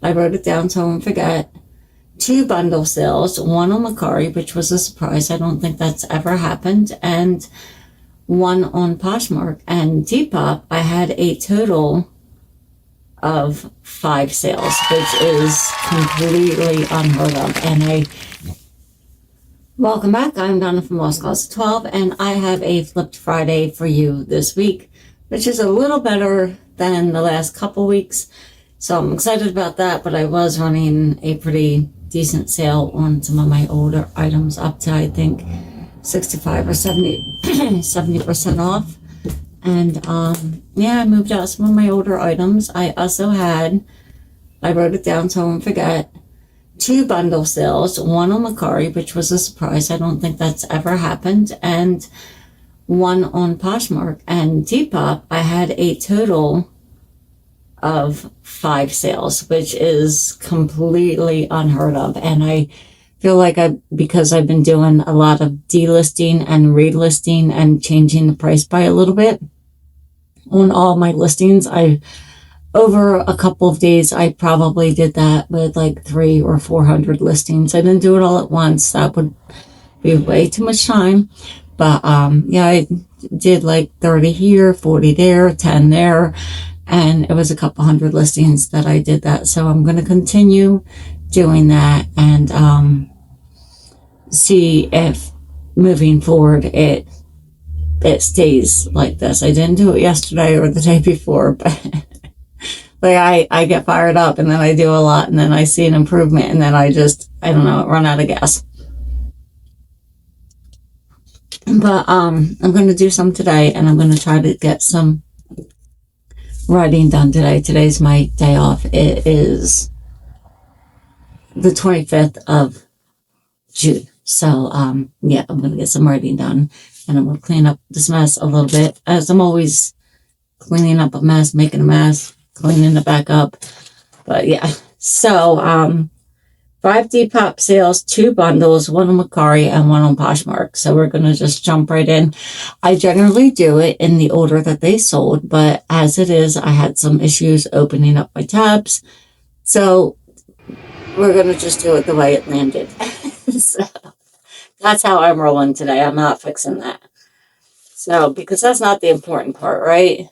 I wrote it down so I won't forget. 2 bundle sales, one on Macari, which was a surprise. I don't think that's ever happened, and one on Poshmark. And Depop, I had a total of 5 sales, which is completely unheard of. And welcome back. I'm Donna from Lost Cause 12, and I have a Flipped Friday for you this week, which is a little better than the last couple weeks. So I'm excited about that, but I was running a pretty decent sale on some of my older items up to, I think, 65 or 70% off. And yeah, I moved out some of my older items. I also had, I wrote it down so I won't forget, 2 bundle sales, one on Macari, which was a surprise. I don't think that's ever happened, and one on Poshmark. And Depop, I had a total of 5 sales, which is completely unheard of. And I feel like because I've been doing a lot of delisting and relisting and changing the price by a little bit on all my listings, over a couple of days, I probably did that with like 300 or 400 listings. I didn't do it all at once. That would be way too much time. But yeah, I did like 30 here, 40 there, 10 there. And it was a couple hundred listings that I did that. So I'm going to continue doing that and see if moving forward it stays like this. I didn't do it yesterday or the day before, but like I get fired up and then I do a lot and then I see an improvement and then I don't know, run out of gas. But I'm going to do some today, and I'm going to try to get some writing done today. Today's my day off. It is the 25th of June. So yeah, I'm going to get some writing done, and I'm going to clean up this mess a little bit, as I'm always cleaning up a mess, making a mess, cleaning it back up. But yeah, so 5 Depop sales, 2 bundles, one on Macari and one on Poshmark. So we're going to just jump right in. I generally do it in the order that they sold, but as it is, I had some issues opening up my tabs. So we're going to just do it the way it landed. So that's how I'm rolling today. I'm not fixing that. So, because that's not the important part, right?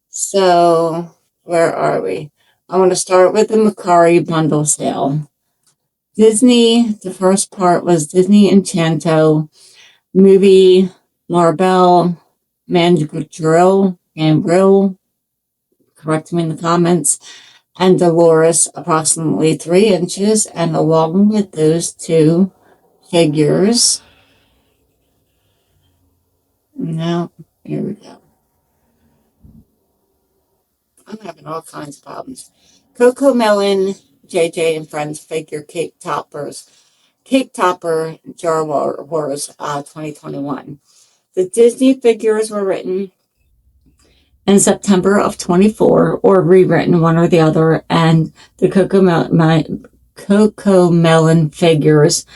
So where are we? I want to start with the Macari bundle sale. Disney, the first part was Disney Enchanto, Movie, Marbell, Mandrill, correct me in the comments, and Dolores, approximately 3 inches, and along with those 2 figures, now, here we go. I'm having all kinds of problems. Coco Melon, JJ and Friends figure cake topper Jar Wars 2021. The Disney figures were written in September of 24, or rewritten, one or the other, and the Coco Melon figures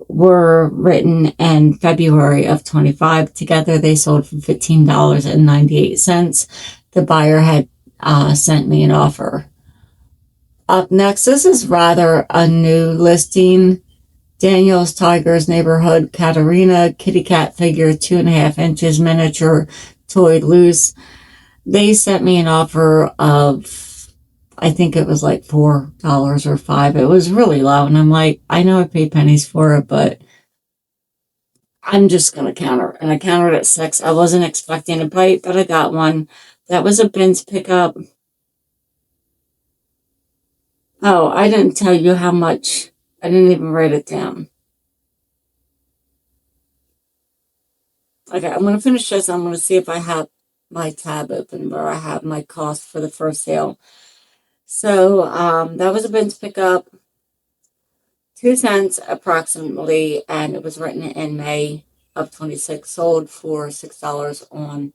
were written in February of 25. Together they sold for $15.98. The buyer had sent me an offer. Up next, this is rather a new listing. Daniel's Tiger's Neighborhood Katarina kitty cat figure, 2.5 inches, miniature, toy loose. They sent me an offer of, I think it was like $4 or $5. It was really low, and I'm like, I know I paid pennies for it, but I'm just going to counter. And I countered at 6. I wasn't expecting a bite, but I got one. That was a bins pickup. Oh, I didn't tell you how much. I didn't even write it down. Okay, I'm going to finish this. I'm going to see if I have my tab open where I have my cost for the first sale. So that was a bins pickup, 2 cents approximately, and it was written in May of 26, sold for $6 on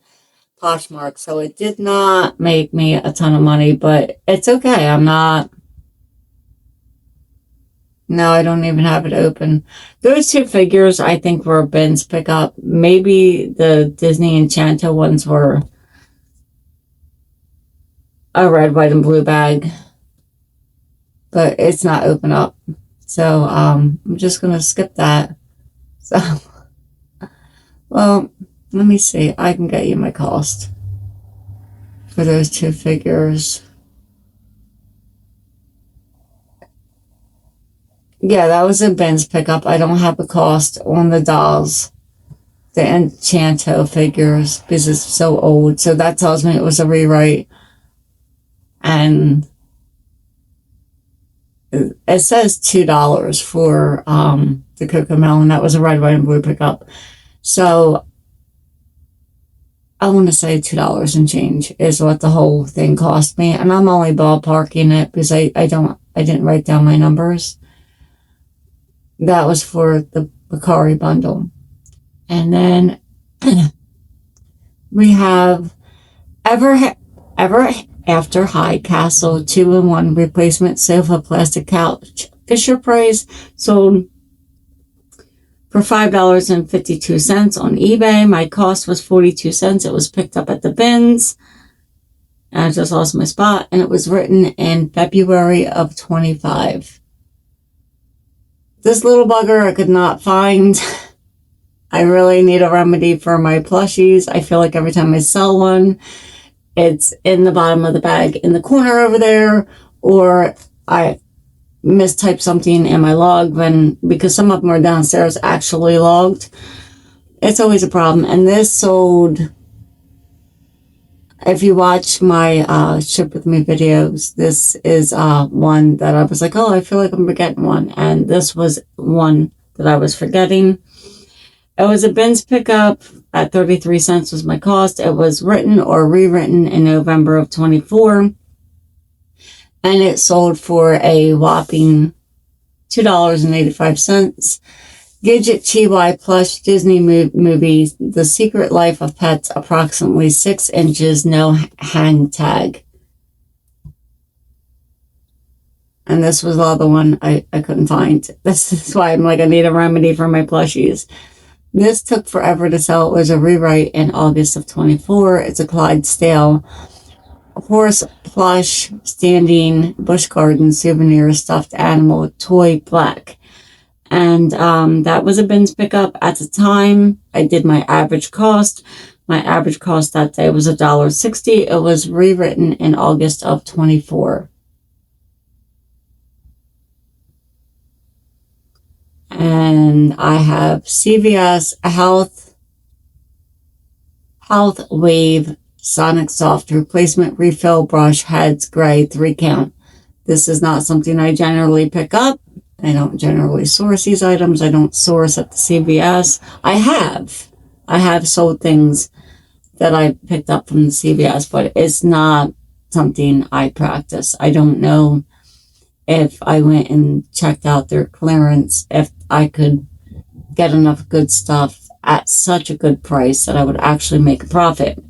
Poshmark. So it did not make me a ton of money, but it's okay. No, I don't even have it open. Those 2 figures, I think, were bins pickup. Maybe the Disney Enchanto ones were a red, white, and blue bag. but it's not open up. So I'm just going to skip that. So, well, let me see. I can get you my cost for those two figures. Yeah, that was a Ben's pickup. I don't have a cost on the dolls, the Enchanto figures, because it's so old. So that tells me it was a rewrite. And it says $2 for the Cocomelon. That was a red, white, and blue pickup. So I want to say $2 and change is what the whole thing cost me. And I'm only ballparking it because I didn't write down my numbers. That was for the Bakari bundle. And then we have Ever After High Castle 2-in-1 replacement sofa plastic couch. Fisher Price sold for $5.52 on eBay. My cost was 42 cents. It was picked up at the bins. And I just lost my spot. And it was written in February of 25. This little bugger I could not find. I really need a remedy for my plushies. I feel like every time I sell one, it's in the bottom of the bag in the corner over there, or I mistype something in my log because some of them are downstairs actually logged. It's always a problem. And this sold, if you watch my ship with me videos, this is one that I was like, oh, I feel like I'm forgetting one. And this was one that I was forgetting. It was a Ben's pickup at 33 cents was my cost. It was written or rewritten in November of 24. And it sold for a whopping $2.85. Gidget TY plush Disney movie, The Secret Life of Pets, approximately 6 inches, no hang tag. And this was the other one I couldn't find. This is why I'm like, I need a remedy for my plushies. This took forever to sell. It was a rewrite in August of 24. It's a Clydesdale horse plush standing Busch Garden souvenir stuffed animal toy black. And that was a Ben's pickup. At the time, I did my average cost. My average cost that day was $1.60. It was rewritten in August of 24. And I have CVS Health Wave Sonic Soft replacement refill brush heads gray 3 count. This is not something I generally pick up. I don't generally source these items. I don't source at the CVS. I have sold things that I picked up from the CVS, but it's not something I practice. I don't know if I went and checked out their clearance, if I could get enough good stuff at such a good price that I would actually make a profit.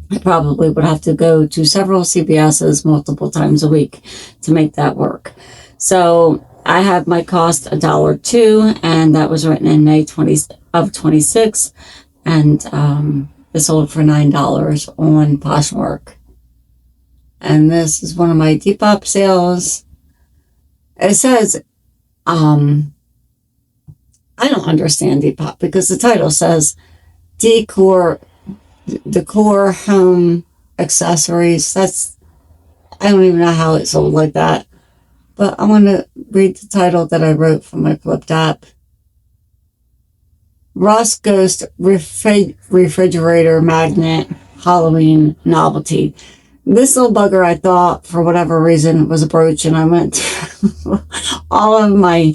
I probably would have to go to several CVS's multiple times a week to make that work. So I have my cost $1.02, and that was written in May 26, and it sold for $9 on Poshmark. And this is one of my Depop sales. It says, I don't understand Depop because the title says decor home accessories. I don't even know how it's sold like that. But I'm going to read the title that I wrote from my flipped app. Rust Ghost Refrigerator Magnet Halloween Novelty. This little bugger, I thought, for whatever reason, was a brooch, and I went to all of my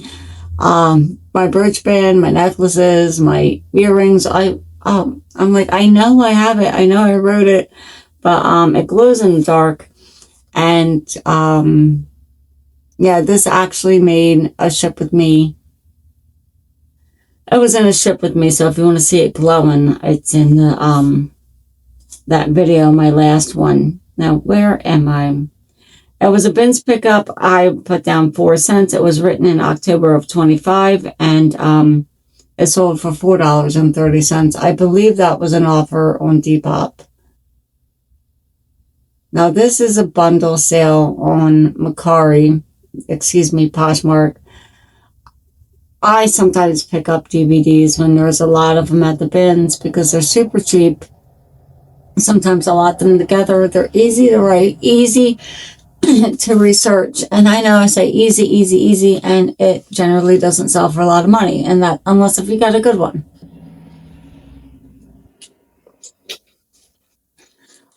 brooch band, my necklaces, my earrings. I'm like, I know I have it. I know I wrote it, but it glows in the dark. And yeah, this actually made a ship with me. It was in a ship with me, so if you want to see it glowing, it's in the that video, my last one. Now, where am I? It was a Ben's pickup. I put down 4 cents. It was written in October of 25, and it sold for $4.30. I believe that was an offer on Depop. Now, this is a bundle sale on Macari. Poshmark. I sometimes pick up DVDs when there's a lot of them at the bins because they're super cheap. Sometimes I lot them together. They're easy to write, easy to research. And I know I say easy, easy, easy, and it generally doesn't sell for a lot of money. And that, unless if you got a good one.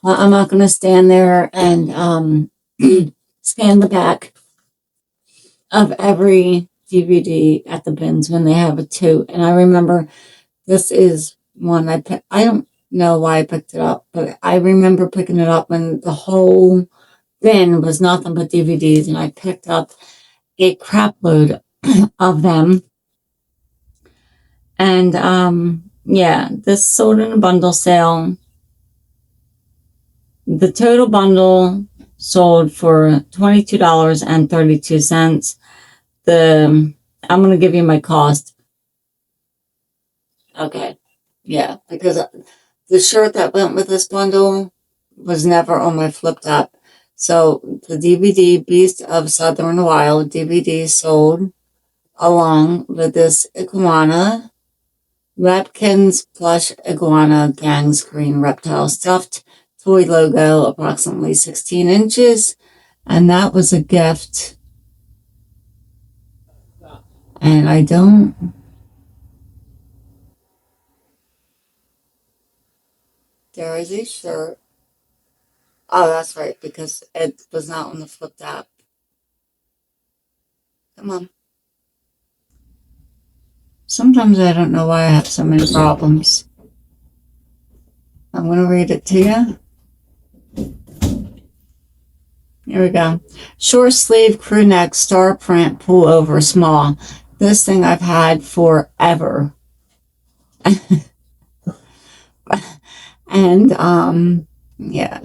I'm not going to stand there and scan the back of every DVD at the bins when they have a two. And I remember this is one I picked. I don't know why I picked it up, but I remember picking it up when the whole bin was nothing but DVDs, and I picked up a crap load of them. And yeah, this sold in a bundle sale. The total bundle sold for $22.32. I'm going to give you my cost. Okay. Yeah, because the shirt that went with this bundle was never on my flip top. So the DVD Beast of Southern Wild DVD sold along with this iguana, Rapkin's plush iguana gangs green reptile stuffed toy logo, approximately 16 inches. And that was a gift. And I don't... There is a shirt. Oh, that's right, because it was not on the flip top. Come on. Sometimes I don't know why I have so many problems. I'm going to read it to you. Here we go. Short sleeve crew neck star print pullover small. This thing I've had forever. And yeah.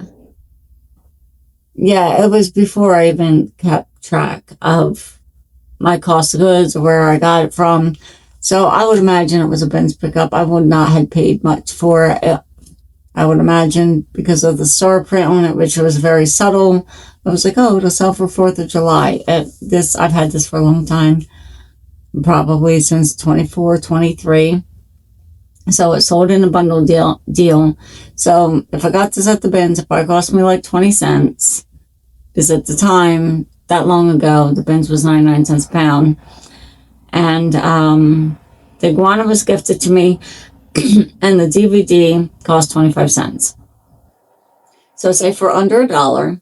Yeah, it was before I even kept track of my cost of goods or where I got it from. So I would imagine it was a bins pickup. I would not have paid much for it. I would imagine because of the star print on it, which was very subtle. I was like, oh, it'll sell for 4th of July. I've had this for a long time, probably since 24, 23. So it sold in a bundle deal. So if I got this at the bins, it probably cost me like 20 cents. Because at the time, that long ago, the bins was 99 cents a pound. And the iguana was gifted to me. And the DVD cost 25 cents. So say for under $1,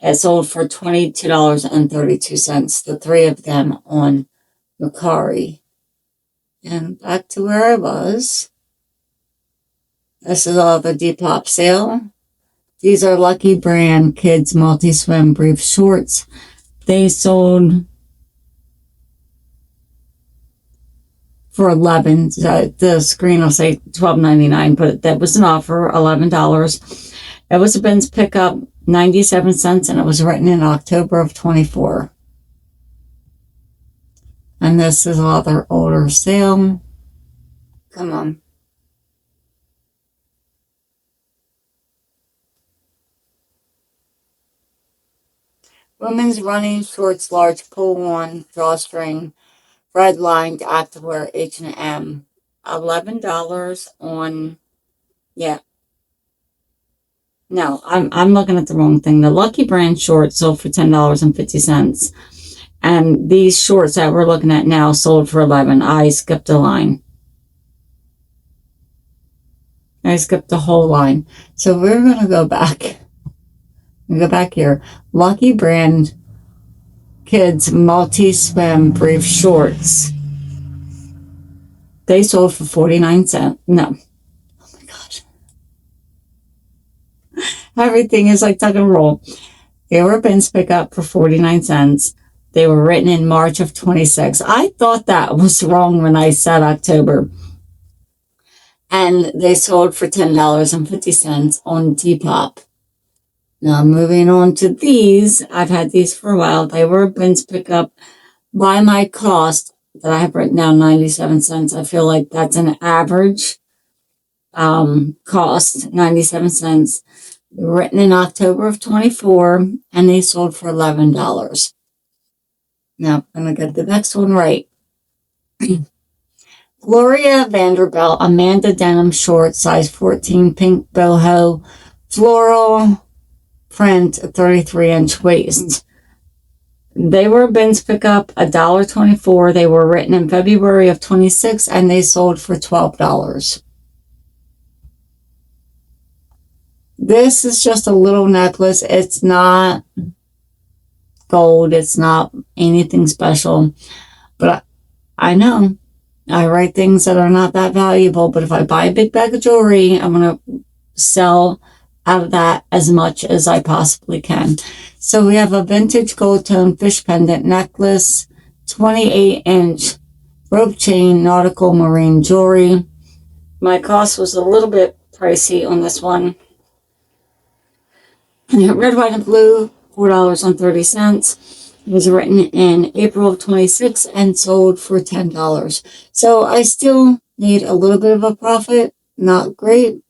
it sold for $22.32. The three of them on Mercari. And back to where I was. This is all the Depop sale. These are Lucky Brand Kids Multi-Swim Brief Shorts. They sold for $11. The screen will say $12.99, but that was an offer, $11. It was a bins pickup, 97 cents, and it was written in October of 24. And this is all their older sale. Come on. Women's running shorts, large pull-on drawstring, red-lined activewear, H&M. $11 on, yeah. No, I'm looking at the wrong thing. The Lucky Brand shorts sold for $10.50. And these shorts that we're looking at now sold for $11. I skipped a line. I skipped the whole line. So we're going to go back. We go back here. Lucky Brand Kids Multi-Swim Brief Shorts. They sold for 49 cents. No. Oh my gosh. Everything is like tuck and roll. They were bins pickup for 49 cents. They were written in March of 26. I thought that was wrong when I said October. And they sold for $10.50 on Depop. Now, moving on to these. I've had these for a while. They were bins pickup by my cost that I have written down 97 cents. I feel like that's an average cost, 97 cents. They were written in October of 24, and they sold for $11. Now, I'm going to get the next one right. Gloria Vanderbilt, Amanda denim short, size 14, pink boho, floral print, 33-inch waist. They were bins pickup, $1.24. They were written in February of 26, and they sold for $12. This is just a little necklace. It's not gold. It's not anything special. But I know I write things that are not that valuable. But if I buy a big bag of jewelry, I'm going to sell out of that as much as I possibly can. So we have a vintage gold tone fish pendant necklace, 28-inch rope chain, nautical marine jewelry. My cost was a little bit pricey on this one. Red, white, and blue, $4.30. It was written in April of 26 and sold for $10. So I still made a little bit of a profit, not great.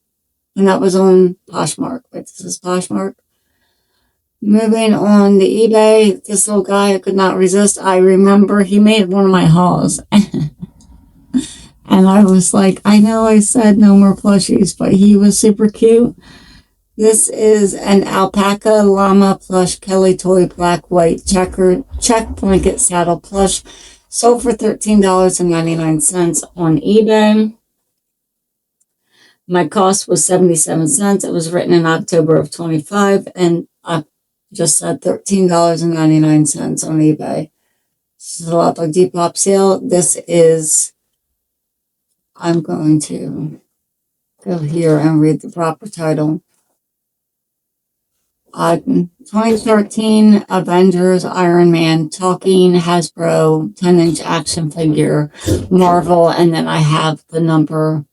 And that was on Poshmark. But this is Poshmark. Moving on to eBay, this little guy I could not resist. I remember he made one of my hauls. And I was like, I know I said no more plushies, but he was super cute. This is an alpaca llama plush Kelly toy black white check blanket saddle plush. Sold for $13.99 on eBay. My cost was 77 cents. It was written in October of 25, and I just said $13.99 on eBay. This is a lot like Depop sale. This is, I'm going to go here and read the proper title. 2013 Avengers Iron Man talking Hasbro 10-inch action figure Marvel, and then I have the number,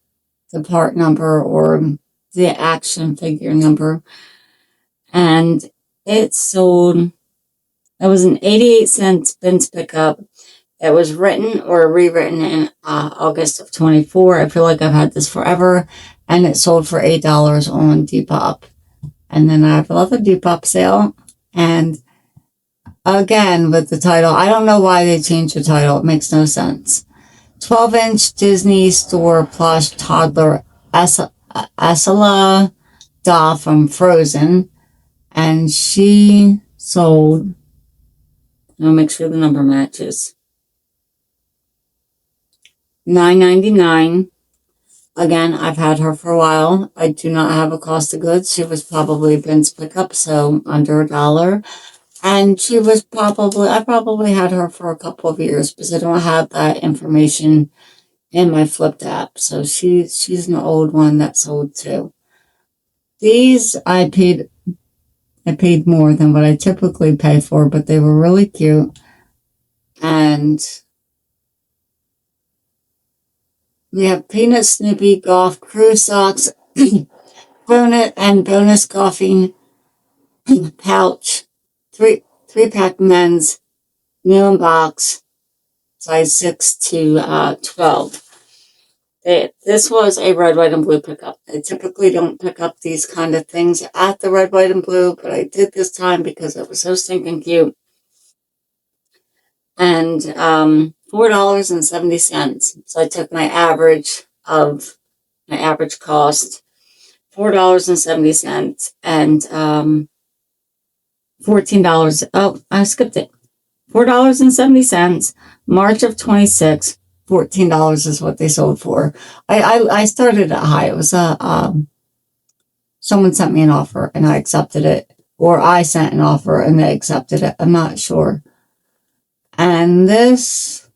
the part number, or the action figure number. And it sold, it was an 88-cent bins pickup. It was written or rewritten in August of 24. I feel like I've had this forever. And it sold for $8 on Depop. And then I have another Depop sale. And again, with the title, I don't know why they changed the title. It makes no sense. 12-inch Disney store plush toddler Ursula doll from Frozen. And she sold, I'll make sure the number matches, $9.99. Again, I've had her for a while. I do not have a cost of goods. She was probably bins pickup, so under $1. And she was I probably had her for a couple of years because I don't have that information in my flipped app. So she's an old one that sold too. These I paid more than what I typically pay for, but they were really cute. And we have Peanut Snoopy Golf Crew Socks, bonus golfing pouch, three-pack men's, new in box, size 6 to 12. This was a red, white, and blue pickup. I typically don't pick up these kind of things at the red, white, and blue, but I did this time because it was so stinking cute. And $4.70. So I took my average cost, $4.70, and $14. Oh, I skipped it. $4.70. March of 26. $14 is what they sold for. I started at high. It was someone sent me an offer and I accepted it, or I sent an offer and they accepted it. I'm not sure. And this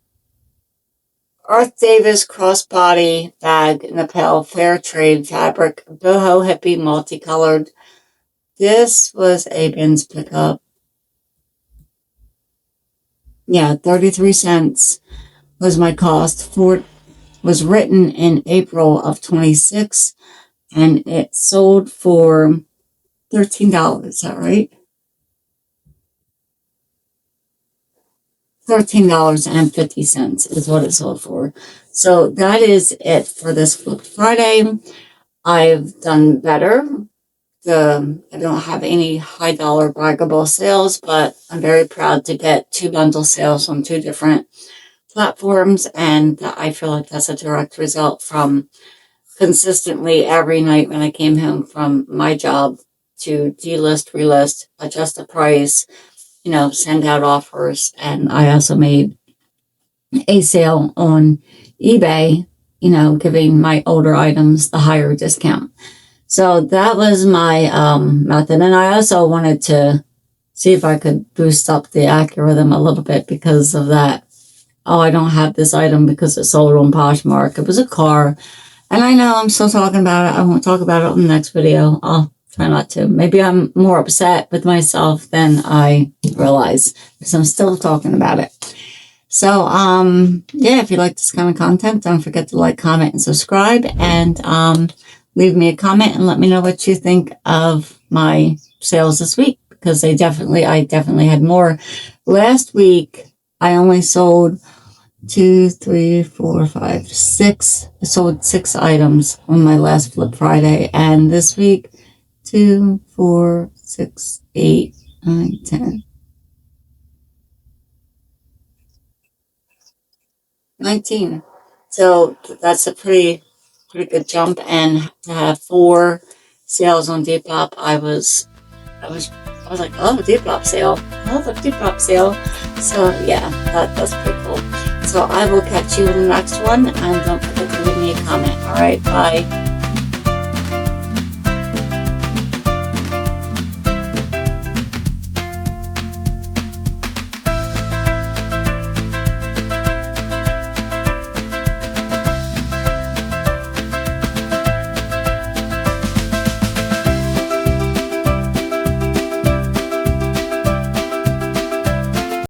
Earth Davis crossbody bag in the pale fair trade fabric, boho hippie multicolored. This was a bins pickup. Yeah, 33 cents was my cost. Was written in April of 26, and it sold for $13. Is that right? $13.50 is what it sold for. So that is it for this Flip Friday. I've done better I don't have any high dollar braggable sales, but I'm very proud to get 2 bundle sales on 2 different platforms. And I feel like that's a direct result from consistently every night when I came home from my job to delist, relist, adjust the price, send out offers. And I also made a sale on eBay, giving my older items the higher discount. So that was my method. And I also wanted to see if I could boost up the algorithm a little bit because of that. Oh, I don't have this item because it's sold on Poshmark. It was a car. And I know I'm still talking about it. I won't talk about it in the next video. I'll try not to. Maybe I'm more upset with myself than I realize because I'm still talking about it. So, yeah, if you like this kind of content, don't forget to like, comment, and subscribe. And leave me a comment and let me know what you think of my sales this week because I definitely had more. Last week, I only sold 2, 3, 4, 5, 6. I sold 6 items on my last Flip Friday. And this week, 2, 4, 6, 8, 9, 10, 19. So that's a pretty good jump. And to have 4 sales on Depop, I was like, oh, Depop sale. Oh, the Depop sale. So yeah, that's pretty cool. So I will catch you in the next one, and don't forget to leave me a comment. All right, bye.